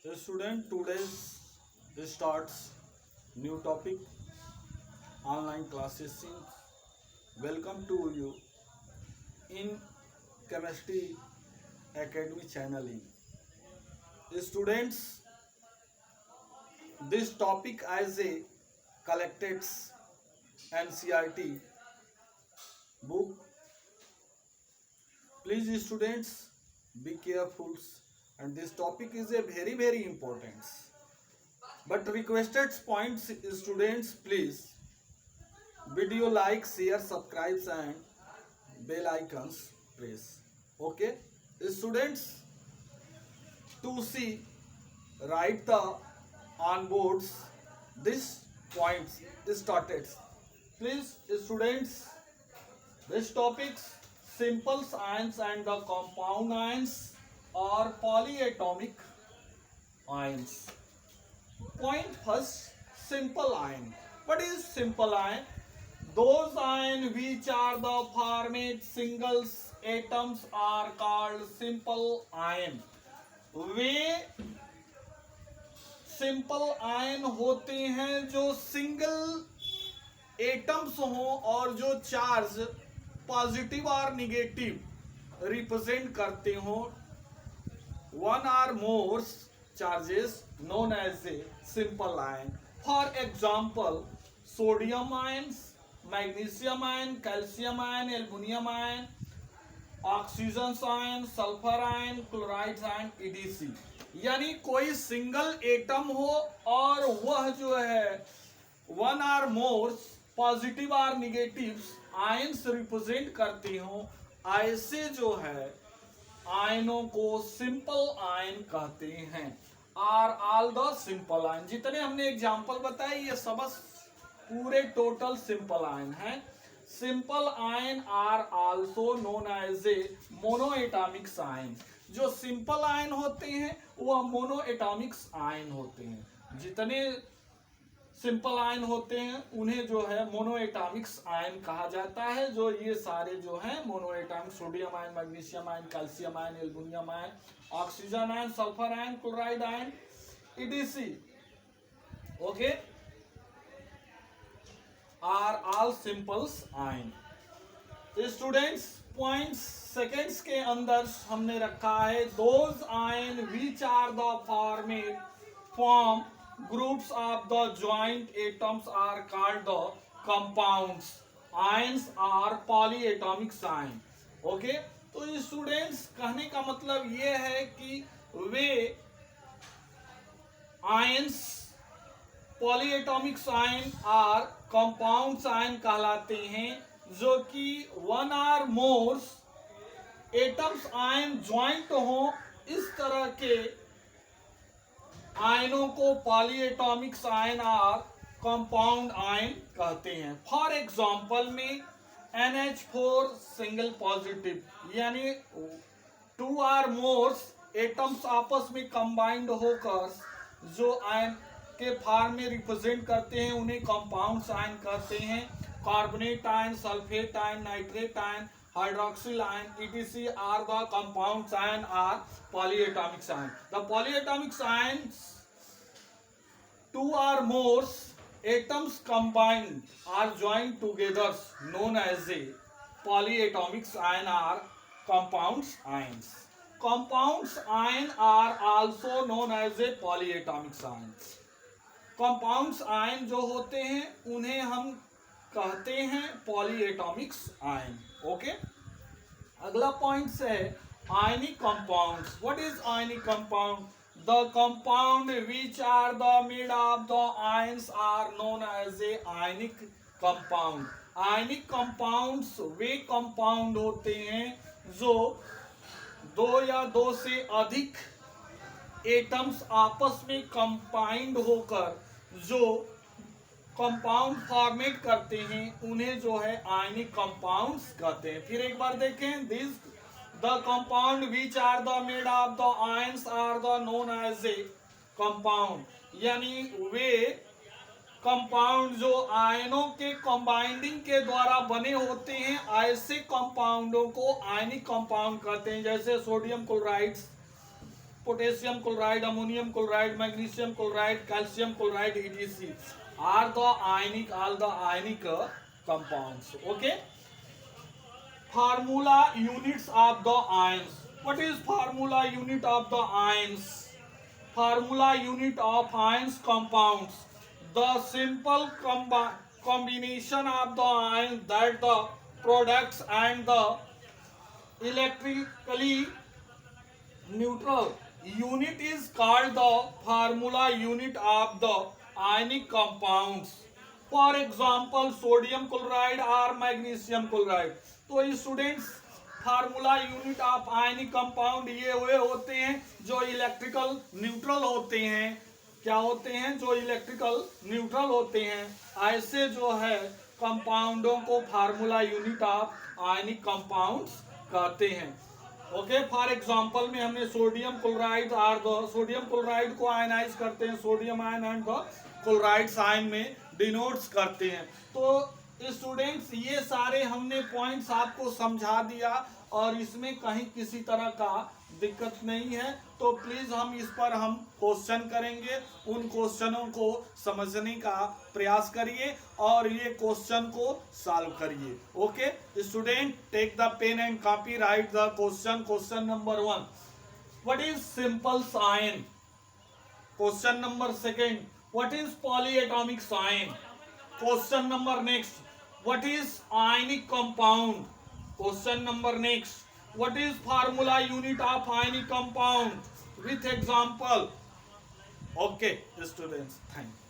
Student, today's starts new topic online classes. Welcome to you in Chemistry Academy channeling. Students, this topic as a collected NCRT book. Please, students, be careful. And this topic is a very important. But requested points, students, please video like, share, subscribe and bell icons press. Okay, students, to see write the on boards this points started. Please, students, this topics simple ions and the compound ions or polyatomic ions. Point first, simple ion. What is simple ion? Those ions which are the format singles atoms are called simple ion. वे simple ion होते हैं जो single atoms हों और जो charge positive और negative represent करते हों one or more charges known as a simple ion. For example, sodium ions, magnesium ion, calcium ion, aluminum ion, oxygen ion, sulfur ion, chloride ion, etc. यानी कोई single atom हो और वह जो है वन आर मोर पॉजिटिव और negative ions represent करते हो, ऐसे जो है आयनों को सिंपल आयन कहते हैं. Are all the simple ion. जितने हमने एग्जाम्पल बताए ये सब पूरे टोटल सिंपल आयन हैं. Simple ion are also known as a monoatomic ion. जो सिंपल आयन होते हैं वह मोनोएटॉमिक आयन होते हैं. जितने सिंपल आयन होते हैं उन्हें जो है मोनोएटॉमिक आयन कहा जाता है. जो ये सारे जो हैं monoatomic sodium ion, magnesium ion, calcium ion, aluminium ion, oxygen ion, sulphur ion, chloride ion, etc. Okay, are all simples ion. Students, points seconds के अंदर हमने रखा है those ion which are the form groups of the joint atoms are called the compounds. Ions are polyatomic ion. Okay, तो students कहने का मतलब ये है कि वे आयंस पॉलीएटॉमिक आयन और कंपाउंड्स आयन कहलाते हैं जो कि one or more atoms ion joint हो. इस तरह के आयनों को पॉलीएटॉमिक आयन और कंपाउंड आयन कहते हैं. फॉर एग्जांपल में NH4 सिंगल पॉजिटिव, यानी टू आर मोर एटम्स आपस में कंबाइंड होकर जो आयन के फॉर्म में रिप्रेजेंट करते हैं उन्हें कंपाउंड्स आयन कहते हैं. Carbonate ion, sulphate ion, nitrate ion, hydroxyl ion, etc. are the compounds ion or polyatomic ion. The polyatomic ions, two or more atoms combined are joined together known as a polyatomic ion or compounds ions. Compounds ion are also known as a polyatomic ions. Compounds ion जो होते हैं उन्हें हम कहते हैं polyatomic ion. Okay, अगला point है ionic compounds. What is ionic compound? The compound which are the made of the ions are known as a ionic compound. Ionic compounds वे कंपाउंड होते हैं जो दो या दो से अधिक एटम्स आपस में कंबाइंड होकर जो कंपाउंड फॉर्मेट करते हैं उन्हें जो है आयनिक कंपाउंड्स कहते हैं. फिर एक बार देखें, this the compound which are the made of the ions are the known as a compound. यानी वे कंपाउंड जो आयनों के कंबाइंडिंग के द्वारा बने होते हैं ऐसे कंपाउंडों को आयनिक कंपाउंड कहते हैं. जैसे sodium chloride, potassium chloride, ammonium chloride, magnesium chloride, calcium chloride, etc. are all the ionic compounds. Okay. Formula units of the ions. What is formula unit of the ions? Formula unit of ions compounds. The simple combination of the ions that the products and the electrically neutral unit is called the formula unit of the ionic compounds. For example, sodium chloride or magnesium chloride. तो students formula unit of ionic compound ये वे होते हैं जो electrical neutral होते हैं। क्या होते हैं? जो इलेक्ट्रिकल न्यूट्रल होते हैं। ऐसे जो है कंपाउंडों को formula unit of ionic compounds कहते हैं। ओके, फॉर एग्जांपल में हमने सोडियम क्लोराइड और द सोडियम क्लोराइड को आयनाइज करते हैं, sodium ion and the chloride sign में डिनोट्स करते हैं। तो स्टूडेंट्स ये सारे हमने पॉइंट्स आपको समझा दिया और इसमें कहीं किसी तरह का दिक्कत नहीं है तो प्लीज हम इस पर हम क्वेश्चन करेंगे। उन क्वेश्चनों को समझने का प्रयास करिए और ये क्वेश्चन को सॉल्व करिए। Okay student, take the pen and copy, write the question. Question number 1, what is simple sign? Question number 2, what is polyatomic sign? Question number next, what is ionic compound? Question number next, what is formula unit of ionic compound? With example. Okay, students, thank you.